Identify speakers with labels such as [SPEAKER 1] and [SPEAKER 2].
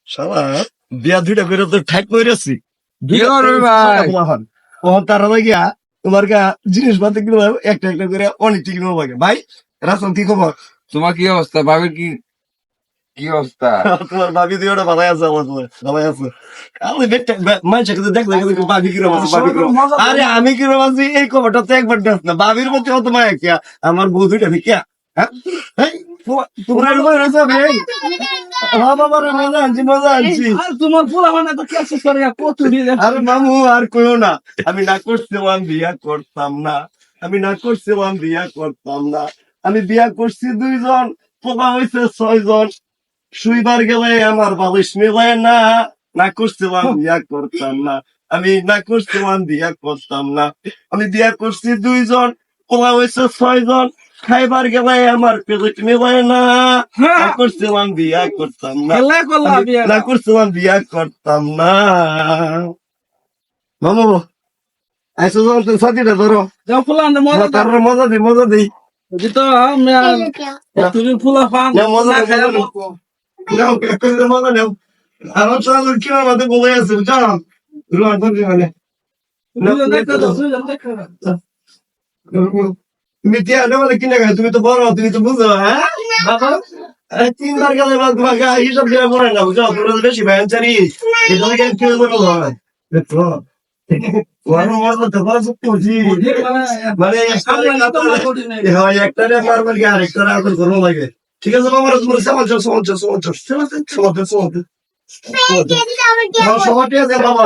[SPEAKER 1] শালা বিয়া দুইটা করে তো ঠাক করেছি তারা লাগিয়া তোমার গা জিনিসপাতি কিনো একটা একটা করে অনেকটি কিনো লাগে ভাই রাসন কি খবর
[SPEAKER 2] তোমার কি অবস্থা ভাবির কি কি অবস্থা?
[SPEAKER 1] তোমার ভাবি দিয়ে ওটা ভালাই আছে আমার ভালাই আছে আমি মানুষের কাছে দেখলে ভাবি কিরম আছে ভাবি কিরম আরে আমি কিরম আছি এই খবরটা তো একবার দেখ না ভাবির মধ্যে অত মায়া কিয়া আমার বউ দুইটা কিয়া হ্যাঁ তোমরা এরকম রয়েছে ভাই হ্যাঁ বাবা রে মজা আনছি
[SPEAKER 3] তোমার পোলা মানে তো কেসে করে কত দিয়ে
[SPEAKER 1] আরে মামু আর কইও না আমি না করছিলাম বিয়া করতাম না আমি না করছিলাম বিয়া করতাম না আমি বিয়া করছি 2 জন পোকা হয়েছে 6 জন শুইবার গেলে আমার বালিশ মিলে না না করছিলাম বিয়া করতাম না আমি না করছিলাম বিয়া করতাম না আমি বিয়া করছি 2 জন পোলা হয়েছে 6 জন খাইবার গেলে আমার পেট মিলে না না করছিলাম বিয়া করতাম না
[SPEAKER 3] খেলা করলা
[SPEAKER 1] আমি
[SPEAKER 3] বিয়া
[SPEAKER 1] না করছিলাম বিয়া করতাম না মামু আইসো যখন সাথীটা ধরো
[SPEAKER 3] যাও পোলা আনতে মজা
[SPEAKER 1] তার মজা দিই
[SPEAKER 3] দিত তুমি পোলা পান
[SPEAKER 1] না, মজা নেই, মজা নেই। নাও একটা মজা নেও আমার সাথে কি আমাদের বলে আছে জানো রুয়ান ধরে মানে তুমি তিয়া নেওয়ালে কিনে গেলে তুমি তো বড় তুমি তো বুঝো হ্যাঁ বাবা 3 বার গেলে বাদ তোমাকে হিসাব দিয়ে পড়ে না বুঝো তোমরা তো বেশি ভ্যান চারি এটা কেন কি বলো হয় দেখো ওয়ানো মজা তো বড় সত্যি হচ্ছে মানে একটা মারবার কি আরেকটা আদর করবো লাগে ঠিক আছে বাবা তোমার সমাজ সমাজ বাবা